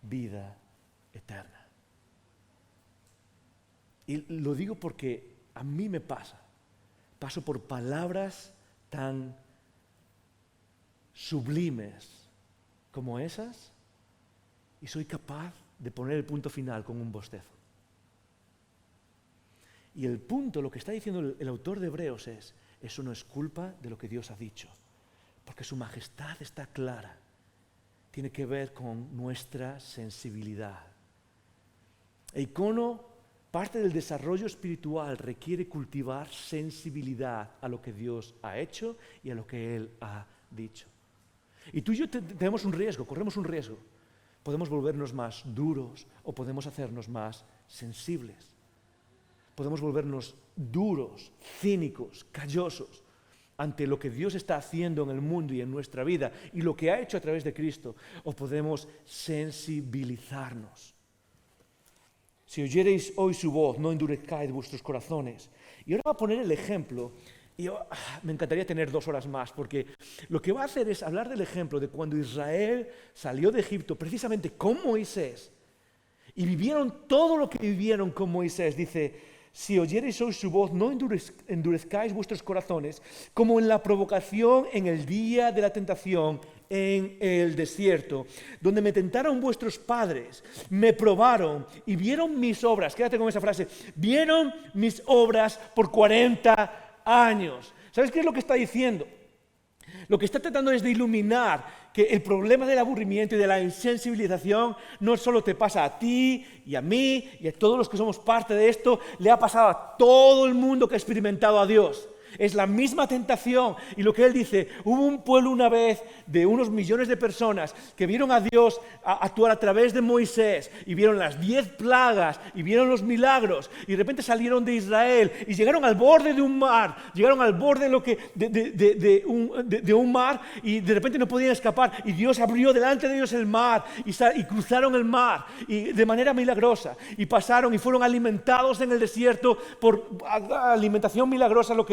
vida eterna? Y lo digo porque a mí me pasa. Paso por palabras tan sublimes como esas y soy capaz de poner el punto final con un bostezo. Y el punto, lo que está diciendo el autor de Hebreos es, eso no es culpa de lo que Dios ha dicho, porque su majestad está clara. Tiene que ver con nuestra sensibilidad. El icono, parte del desarrollo espiritual requiere cultivar sensibilidad a lo que Dios ha hecho y a lo que Él ha dicho. Y tú y yo tenemos un riesgo, corremos un riesgo. Podemos volvernos más duros o podemos hacernos más sensibles. Podemos volvernos duros, cínicos, callosos ante lo que Dios está haciendo en el mundo y en nuestra vida y lo que ha hecho a través de Cristo, o podemos sensibilizarnos. Si oyereis hoy su voz, no endurezcáis vuestros corazones. Y ahora va a poner el ejemplo, y me encantaría tener 2 horas más, porque lo que va a hacer es hablar del ejemplo de cuando Israel salió de Egipto, precisamente con Moisés, y vivieron todo lo que vivieron con Moisés. Dice, si oyereis hoy su voz, no endurezcáis vuestros corazones, como en la provocación en el día de la tentación en el desierto, donde me tentaron vuestros padres, me probaron y vieron mis obras. Quédate con esa frase, vieron mis obras por 40 años. ¿Sabes qué es lo que está diciendo? Lo que está tratando es de iluminar que el problema del aburrimiento y de la insensibilización no solo te pasa a ti y a mí y a todos los que somos parte de esto, le ha pasado a todo el mundo que ha experimentado a Dios. Es la misma tentación. Y lo que él dice, hubo un pueblo una vez de unos millones de personas que vieron a Dios actuar a través de Moisés y vieron las 10 plagas y vieron los milagros y de repente salieron de Israel y llegaron al borde de un mar, llegaron al borde de un mar y de repente no podían escapar y Dios abrió delante de ellos el mar y cruzaron el mar y de manera milagrosa y pasaron y fueron alimentados en el desierto por alimentación milagrosa, lo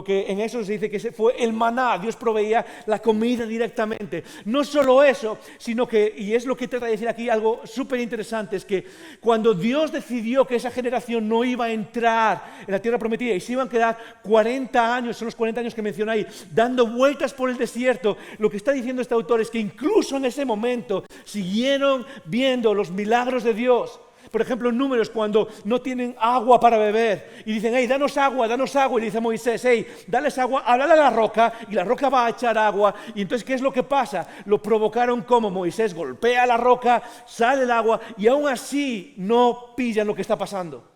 que en eso se dice que fue el maná. Dios proveía la comida directamente. No solo eso, sino que, y es lo que trata de decir aquí, algo súper interesante, es que cuando Dios decidió que esa generación no iba a entrar en la tierra prometida y se iban a quedar 40 años, son los 40 años que menciona ahí, dando vueltas por el desierto, lo que está diciendo este autor es que incluso en ese momento siguieron viendo los milagros de Dios. Por ejemplo, en Números, cuando no tienen agua para beber y dicen, hey, danos agua, y dice Moisés, hey, dales agua, háblale a la roca y la roca va a echar agua. Y entonces, ¿qué es lo que pasa? Lo provocaron como Moisés golpea la roca, sale el agua y aún así no pillan lo que está pasando.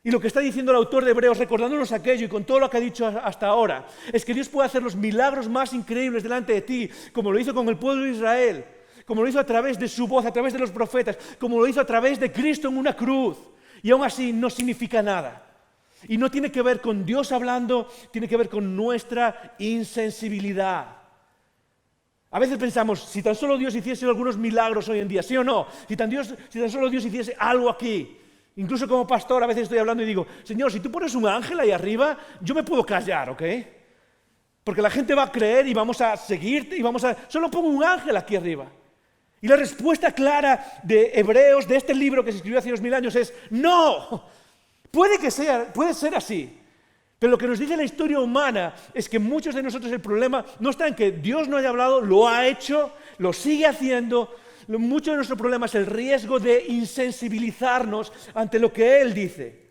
Y lo que está diciendo el autor de Hebreos, recordándonos aquello y con todo lo que ha dicho hasta ahora, es que Dios puede hacer los milagros más increíbles delante de ti, como lo hizo con el pueblo de Israel, como lo hizo a través de su voz, a través de los profetas, como lo hizo a través de Cristo en una cruz. Y aún así no significa nada. Y no tiene que ver con Dios hablando, tiene que ver con nuestra insensibilidad. A veces pensamos, si tan solo Dios hiciese algunos milagros hoy en día, ¿sí o no? Si tan solo Dios hiciese algo aquí. Incluso como pastor a veces estoy hablando y digo, Señor, si tú pones un ángel ahí arriba, yo me puedo callar, ¿ok? Porque la gente va a creer y vamos a seguirte y solo pongo un ángel aquí arriba. Y la respuesta clara de Hebreos, de este libro que se escribió hace 2000 años es no. Puede ser así. Pero lo que nos dice la historia humana es que muchos de nosotros el problema no está en que Dios no haya hablado, lo ha hecho, lo sigue haciendo. Mucho de nuestro problema es el riesgo de insensibilizarnos ante lo que Él dice.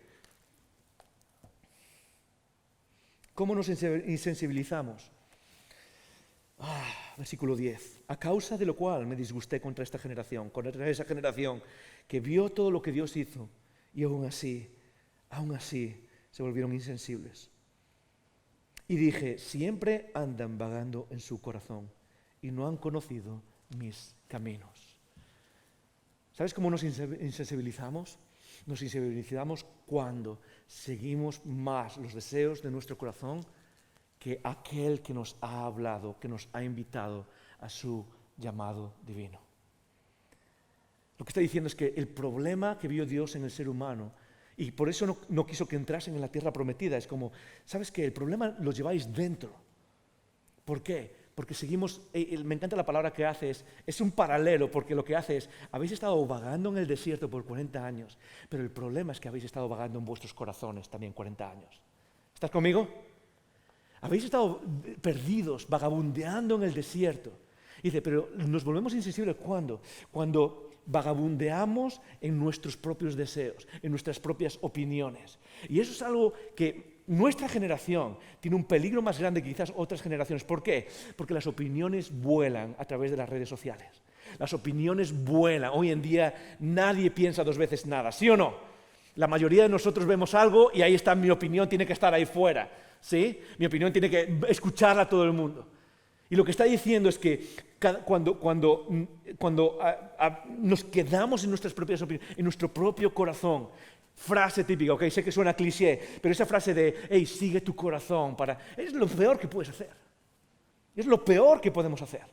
¿Cómo nos insensibilizamos? Versículo 10. A causa de lo cual me disgusté contra esa generación que vio todo lo que Dios hizo y aún así se volvieron insensibles. Y dije, siempre andan vagando en su corazón y no han conocido mis caminos. ¿Sabes cómo nos insensibilizamos? Nos insensibilizamos cuando seguimos más los deseos de nuestro corazón que aquel que nos ha hablado, que nos ha invitado a su llamado divino. Lo que está diciendo es que el problema que vio Dios en el ser humano, y por eso no quiso que entrasen en la tierra prometida, es como, ¿sabes qué? El problema lo lleváis dentro. ¿Por qué? Porque seguimos, me encanta la palabra que hace, es un paralelo, porque lo que hace es, habéis estado vagando en el desierto por 40 años, pero el problema es que habéis estado vagando en vuestros corazones también 40 años. ¿Estás conmigo? Habéis estado perdidos, vagabundeando en el desierto. Y dice, pero nos volvemos insensibles ¿cuándo? Cuando vagabundeamos en nuestros propios deseos, en nuestras propias opiniones. Y eso es algo que nuestra generación tiene un peligro más grande que quizás otras generaciones. ¿Por qué? Porque las opiniones vuelan a través de las redes sociales. Las opiniones vuelan. Hoy en día nadie piensa dos veces nada, ¿sí o no? La mayoría de nosotros vemos algo y ahí está mi opinión, tiene que estar ahí fuera. ¿Sí? Mi opinión tiene que escucharla a todo el mundo. Y lo que está diciendo es que cuando nos quedamos en nuestras propias opiniones, en nuestro propio corazón, frase típica, ok, sé que suena cliché, pero esa frase de, hey, sigue tu corazón, es lo peor que puedes hacer. Es lo peor que podemos hacer.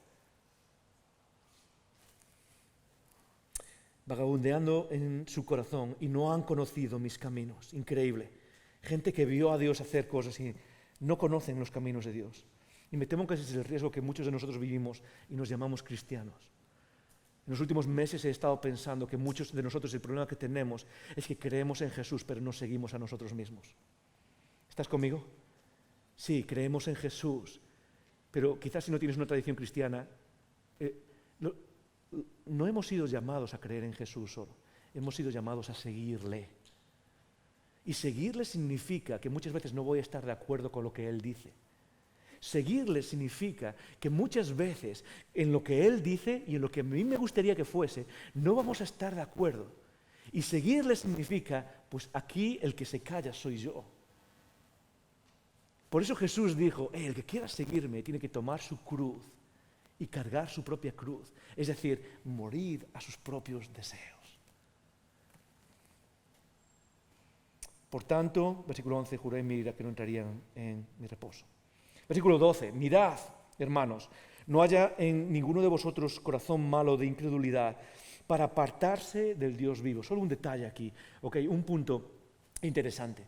Vagabundeando en su corazón y no han conocido mis caminos. Increíble. Gente que vio a Dios hacer cosas y no conocen los caminos de Dios. Y me temo que ese es el riesgo que muchos de nosotros vivimos y nos llamamos cristianos. En los últimos meses he estado pensando que muchos de nosotros el problema que tenemos es que creemos en Jesús, pero no seguimos a nosotros mismos. ¿Estás conmigo? Sí, creemos en Jesús, pero quizás si no tienes una tradición cristiana, no hemos sido llamados a creer en Jesús solo, hemos sido llamados a seguirle. Y seguirle significa que muchas veces no voy a estar de acuerdo con lo que Él dice. Seguirle significa que muchas veces en lo que Él dice y en lo que a mí me gustaría que fuese, no vamos a estar de acuerdo. Y seguirle significa, pues aquí el que se calla soy yo. Por eso Jesús dijo, el que quiera seguirme tiene que tomar su cruz y cargar su propia cruz. Es decir, morir a sus propios deseos. Por tanto, versículo 11, juré en mi ira que no entrarían en mi reposo. Versículo 12, mirad, hermanos, no haya en ninguno de vosotros corazón malo de incredulidad para apartarse del Dios vivo. Solo un detalle aquí, un punto interesante.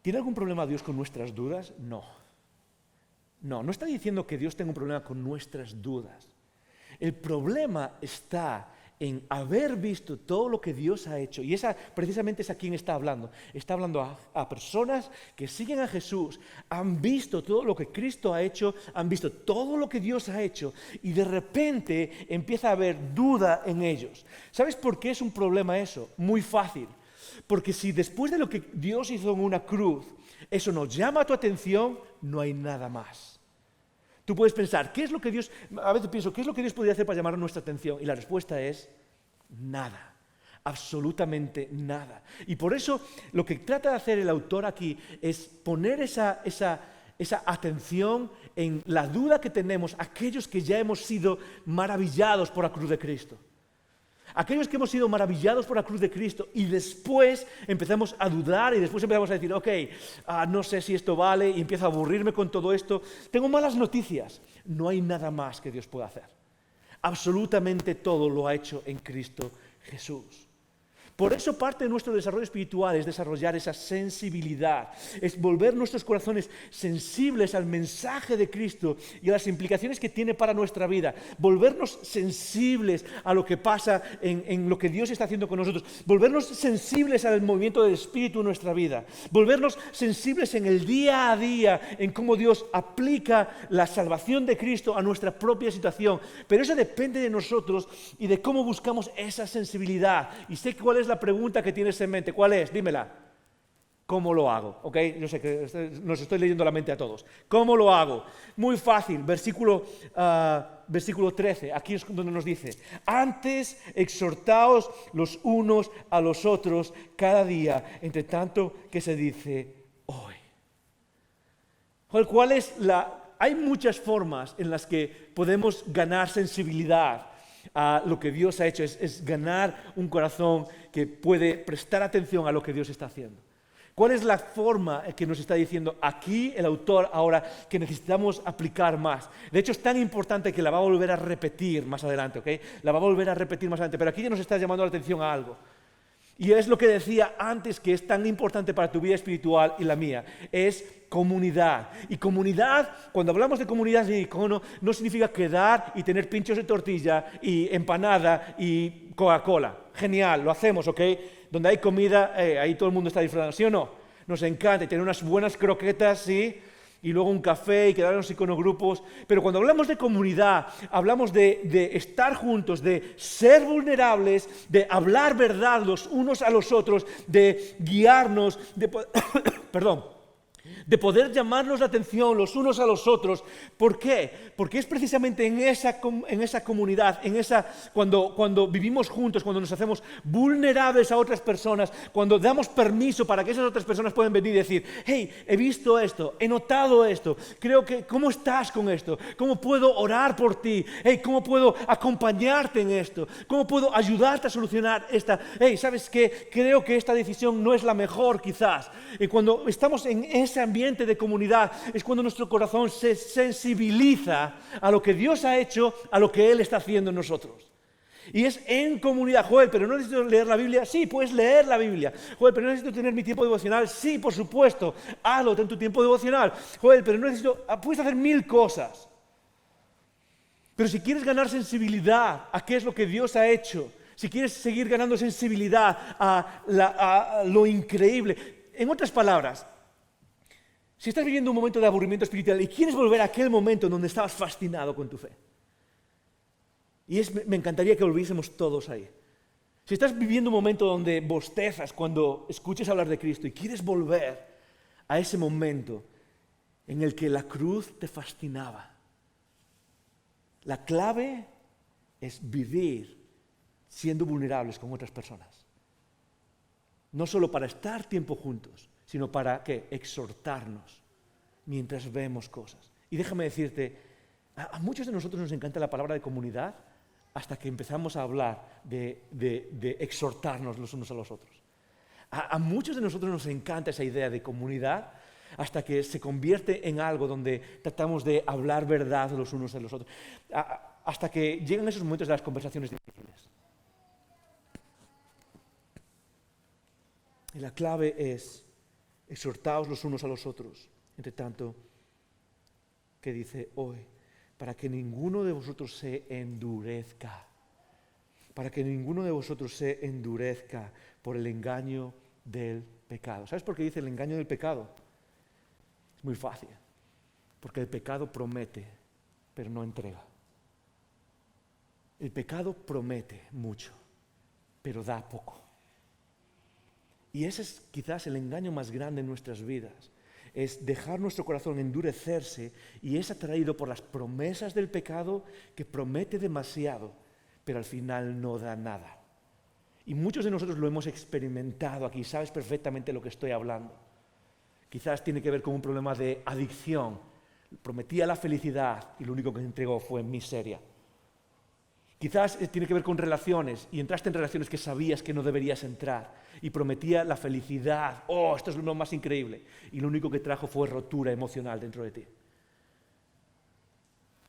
¿Tiene algún problema Dios con nuestras dudas? No. No está diciendo que Dios tenga un problema con nuestras dudas. El problema está en haber visto todo lo que Dios ha hecho. Y precisamente es a quien está hablando. Está hablando a personas que siguen a Jesús, han visto todo lo que Cristo ha hecho, han visto todo lo que Dios ha hecho, y de repente empieza a haber duda en ellos. ¿Sabes por qué es un problema eso? Muy fácil. Porque si después de lo que Dios hizo en una cruz, eso nos llama tu atención, no hay nada más. Tú puedes pensar, a veces pienso, ¿qué es lo que Dios podría hacer para llamar nuestra atención? Y la respuesta es, nada, absolutamente nada. Y por eso lo que trata de hacer el autor aquí es poner esa atención en la duda que tenemos aquellos que ya hemos sido maravillados por la cruz de Cristo. Aquellos que hemos sido maravillados por la cruz de Cristo y después empezamos a dudar y después empezamos a decir, no sé si esto vale, y empiezo a aburrirme con todo esto. Tengo malas noticias. No hay nada más que Dios pueda hacer. Absolutamente todo lo ha hecho en Cristo Jesús. Por eso parte de nuestro desarrollo espiritual es desarrollar esa sensibilidad, es volver nuestros corazones sensibles al mensaje de Cristo y a las implicaciones que tiene para nuestra vida, volvernos sensibles a lo que pasa en lo que Dios está haciendo con nosotros, volvernos sensibles al movimiento del Espíritu en nuestra vida, volvernos sensibles en el día a día, en cómo Dios aplica la salvación de Cristo a nuestra propia situación. Pero eso depende de nosotros y de cómo buscamos esa sensibilidad. Y sé cuál es la pregunta que tienes en mente. ¿Cuál es? Dímela. ¿Cómo lo hago? Yo sé que nos estoy leyendo la mente a todos. ¿Cómo lo hago? Muy fácil. Versículo 13. Aquí es donde nos dice: antes exhortaos los unos a los otros cada día, entre tanto que se dice hoy. ¿Cuál es Hay muchas formas en las que podemos ganar sensibilidad a lo que Dios ha hecho, es ganar un corazón que puede prestar atención a lo que Dios está haciendo. ¿Cuál es la forma que nos está diciendo aquí el autor ahora que necesitamos aplicar más? De hecho, es tan importante que la va a volver a repetir más adelante, La va a volver a repetir más adelante, pero aquí ya nos está llamando la atención a algo. Y es lo que decía antes, que es tan importante para tu vida espiritual y la mía, es comunidad. Y comunidad, cuando hablamos de comunidad en Icono, no significa quedar y tener pinchos de tortilla y empanada y Coca-Cola. Genial, lo hacemos, Donde hay comida, ahí todo el mundo está disfrutando, ¿sí o no? Nos encanta tener unas buenas croquetas, ¿sí? Y luego un café y quedarnos iconogrupos. Pero cuando hablamos de comunidad, hablamos de estar juntos, de ser vulnerables, de hablar verdad los unos a los otros, de guiarnos, de poder llamarnos la atención los unos a los otros. ¿Por qué? Porque es precisamente en esa comunidad, cuando vivimos juntos, cuando nos hacemos vulnerables a otras personas, cuando damos permiso para que esas otras personas puedan venir y decir: hey, he visto esto, he notado esto, ¿cómo estás con esto? ¿Cómo puedo orar por ti? Hey, ¿cómo puedo acompañarte en esto? ¿Cómo puedo ayudarte a solucionar esta? Hey, ¿sabes qué? Creo que esta decisión no es la mejor quizás. Y cuando estamos en ese ambiente de comunidad es cuando nuestro corazón se sensibiliza a lo que Dios ha hecho, a lo que Él está haciendo en nosotros. Y es en comunidad. Joel, pero no necesito leer la Biblia. Sí, puedes leer la Biblia. Joel, pero no necesito tener mi tiempo devocional. Sí, por supuesto, hazlo, ten tu tiempo devocional. Joel, pero no necesito, puedes hacer 1000 cosas. Pero si quieres ganar sensibilidad a qué es lo que Dios ha hecho, si quieres seguir ganando sensibilidad a lo increíble, en otras palabras, si estás viviendo un momento de aburrimiento espiritual y quieres volver a aquel momento en donde estabas fascinado con tu fe, y me encantaría que volviésemos todos ahí. Si estás viviendo un momento donde bostezas cuando escuches hablar de Cristo y quieres volver a ese momento en el que la cruz te fascinaba. La clave es vivir siendo vulnerables con otras personas. No solo para estar tiempo juntos, sino para ¿qué? Exhortarnos mientras vemos cosas. Y déjame decirte, a muchos de nosotros nos encanta la palabra de comunidad hasta que empezamos a hablar de exhortarnos los unos a los otros. A muchos de nosotros nos encanta esa idea de comunidad hasta que se convierte en algo donde tratamos de hablar verdad los unos a los otros. Hasta que llegan esos momentos de las conversaciones difíciles. Y la clave es exhortaos los unos a los otros. Entre tanto, que dice hoy, para que ninguno de vosotros se endurezca. Para que ninguno de vosotros se endurezca por el engaño del pecado. ¿Sabes por qué dice el engaño del pecado? Es muy fácil. Porque el pecado promete, pero no entrega. El pecado promete mucho, pero da poco. Y ese es quizás el engaño más grande en nuestras vidas. Es dejar nuestro corazón endurecerse y es atraído por las promesas del pecado que promete demasiado, pero al final no da nada. Y muchos de nosotros lo hemos experimentado aquí, sabes perfectamente lo que estoy hablando. Quizás tiene que ver con un problema de adicción. Prometía la felicidad y lo único que entregó fue miseria. Quizás tiene que ver con relaciones y entraste en relaciones que sabías que no deberías entrar y prometía la felicidad. Oh, esto es lo más increíble. Y lo único que trajo fue rotura emocional dentro de ti.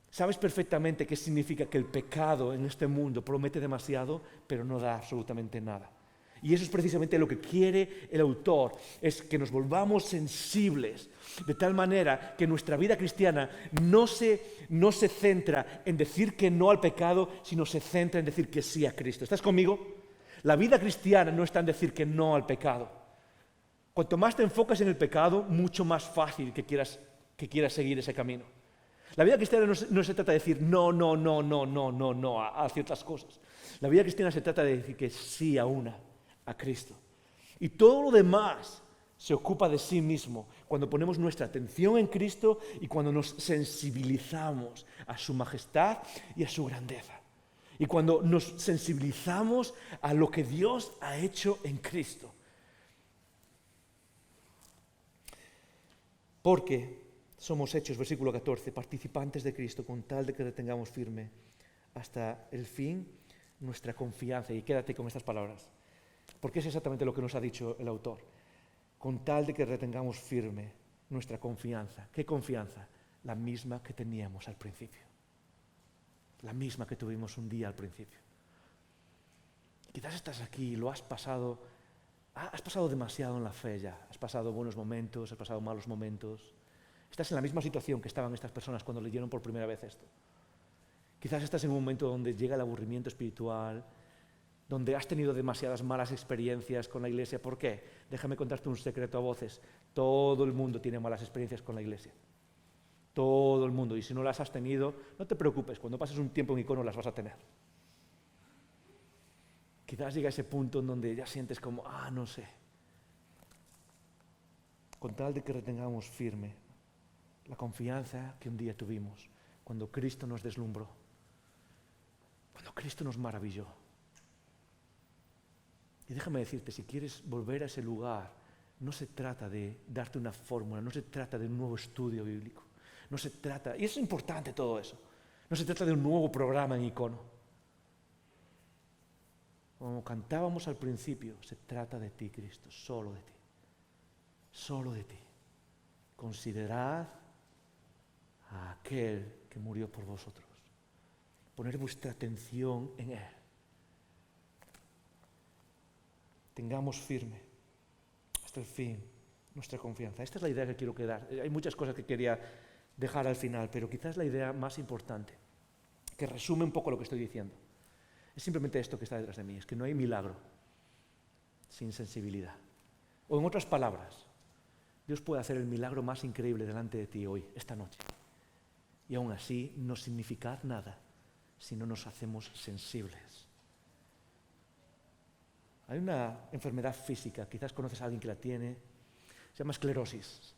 Sabes perfectamente qué significa que el pecado en este mundo promete demasiado, pero no da absolutamente nada. Y eso es precisamente lo que quiere el autor, es que nos volvamos sensibles, de tal manera que nuestra vida cristiana no se centra en decir que no al pecado, sino se centra en decir que sí a Cristo. ¿Estás conmigo? La vida cristiana no está en decir que no al pecado. Cuanto más te enfocas en el pecado, mucho más fácil que quieras seguir ese camino. La vida cristiana no se trata de decir no a ciertas cosas. La vida cristiana se trata de decir que sí a Cristo. Y todo lo demás se ocupa de sí mismo cuando ponemos nuestra atención en Cristo y cuando nos sensibilizamos a su majestad y a su grandeza. Y cuando nos sensibilizamos a lo que Dios ha hecho en Cristo. Porque somos hechos, versículo 14, participantes de Cristo con tal de que retengamos firme hasta el fin nuestra confianza. Y quédate con estas palabras. Porque es exactamente lo que nos ha dicho el autor. Con tal de que retengamos firme nuestra confianza. ¿Qué confianza? La misma que teníamos al principio. La misma que tuvimos un día al principio. Quizás estás aquí y lo has pasado demasiado en la fe ya. Has pasado buenos momentos, has pasado malos momentos. Estás en la misma situación que estaban estas personas cuando leyeron por primera vez esto. Quizás estás en un momento donde llega el aburrimiento espiritual, donde has tenido demasiadas malas experiencias con la iglesia. ¿Por qué? Déjame contarte un secreto a voces. Todo el mundo tiene malas experiencias con la iglesia. Todo el mundo. Y si no las has tenido, no te preocupes. Cuando pases un tiempo en Icono las vas a tener. Quizás llega ese punto en donde ya sientes como, no sé. Con tal de que retengamos firme la confianza que un día tuvimos cuando Cristo nos deslumbró. Cuando Cristo nos maravilló. Y déjame decirte, si quieres volver a ese lugar, no se trata de darte una fórmula, no se trata de un nuevo estudio bíblico, no se trata, y es importante todo eso, no se trata de un nuevo programa en Icono. Como cantábamos al principio, se trata de ti, Cristo, solo de ti, solo de ti. Considerad a aquel que murió por vosotros, poner vuestra atención en Él. Tengamos firme hasta el fin nuestra confianza. Esta es la idea que quiero quedar. Hay muchas cosas que quería dejar al final, pero quizás la idea más importante, que resume un poco lo que estoy diciendo, es simplemente esto que está detrás de mí, es que no hay milagro sin sensibilidad. O en otras palabras, Dios puede hacer el milagro más increíble delante de ti hoy, esta noche, y aún así no significar nada si no nos hacemos sensibles. Hay una enfermedad física, quizás conoces a alguien que la tiene, se llama esclerosis.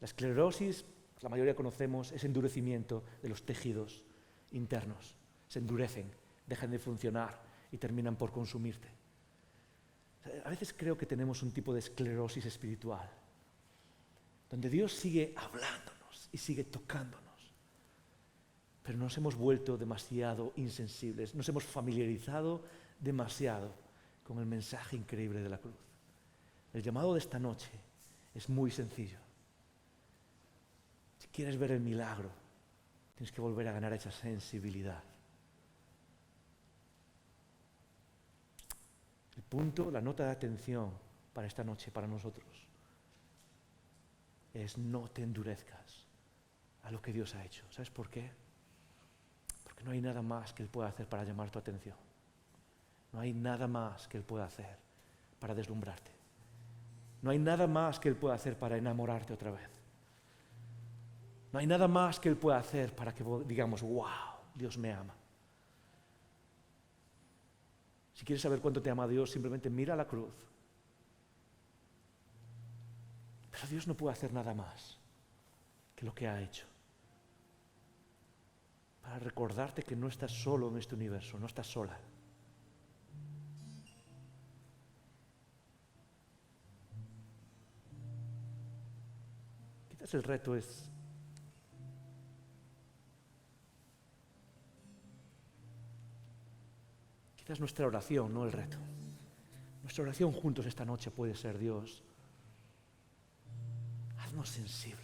La esclerosis la mayoría conocemos, ese endurecimiento de los tejidos internos. Se endurecen, dejan de funcionar y terminan por consumirte. A veces creo que tenemos un tipo de esclerosis espiritual, donde Dios sigue hablándonos y sigue tocándonos, pero nos hemos vuelto demasiado insensibles, nos hemos familiarizado demasiado con el mensaje increíble de la cruz. El llamado de esta noche es muy sencillo. Si quieres ver el milagro, tienes que volver a ganar esa sensibilidad. El punto, la nota de atención para esta noche, para nosotros, es no te endurezcas a lo que Dios ha hecho. ¿Sabes por qué? Porque no hay nada más que Él pueda hacer para llamar tu atención. No hay nada más que Él pueda hacer para deslumbrarte. No hay nada más que Él pueda hacer para enamorarte otra vez. No hay nada más que Él pueda hacer para que digamos, wow, Dios me ama. Si quieres saber cuánto te ama Dios, simplemente mira la cruz. Pero Dios no puede hacer nada más que lo que ha hecho. Para recordarte que no estás solo en este universo, no estás sola. Quizás el reto es quizás nuestra oración, no el reto. Nuestra oración juntos esta noche puede ser: Dios, haznos sensibles.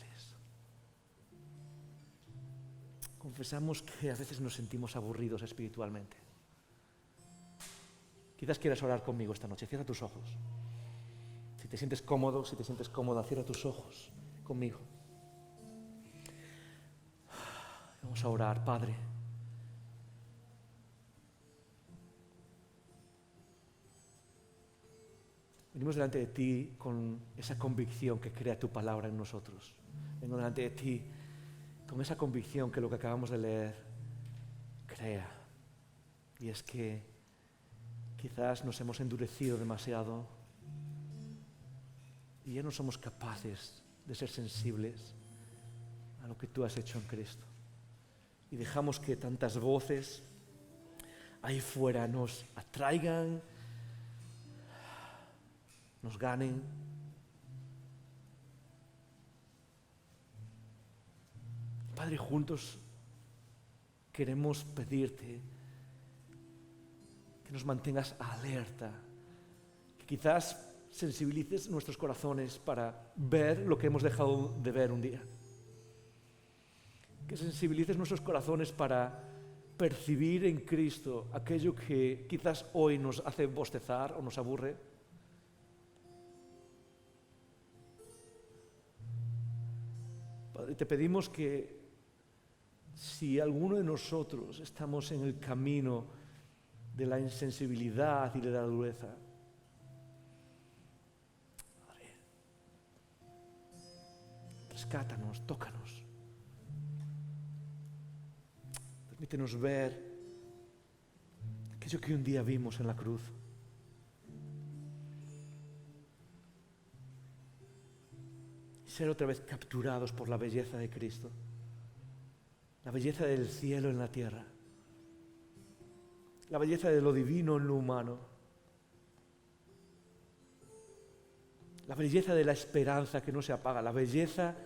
Confesamos que a veces nos sentimos aburridos espiritualmente. Quizás quieras orar conmigo esta noche. Cierra tus ojos. Si te sientes cómodo, si te sientes cómoda, cierra tus ojos conmigo. Vamos a orar, Padre. Venimos delante de ti con esa convicción que crea tu palabra en nosotros. Vengo delante de ti con esa convicción que lo que acabamos de leer crea. Y es que quizás nos hemos endurecido demasiado y ya no somos capaces de ser sensibles a lo que tú has hecho en Cristo. Y dejamos que tantas voces ahí fuera nos atraigan, nos ganen. Padre, juntos queremos pedirte que nos mantengas alerta, que quizás sensibilices nuestros corazones para ver lo que hemos dejado de ver un día. Que sensibilices nuestros corazones para percibir en Cristo aquello que quizás hoy nos hace bostezar o nos aburre. Padre, te pedimos que si alguno de nosotros estamos en el camino de la insensibilidad y de la dureza, Padre, rescátanos, tócanos. Permítenos ver aquello que un día vimos en la cruz. Y ser otra vez capturados por la belleza de Cristo. La belleza del cielo en la tierra. La belleza de lo divino en lo humano. La belleza de la esperanza que no se apaga. La belleza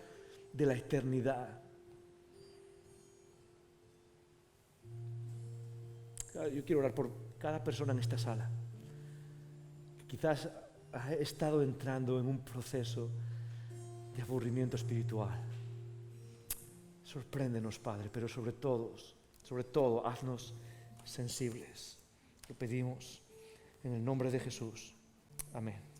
de la eternidad. Yo quiero orar por cada persona en esta sala que quizás ha estado entrando en un proceso de aburrimiento espiritual. Sorpréndenos, Padre, pero sobre todo, haznos sensibles. Lo pedimos en el nombre de Jesús. Amén.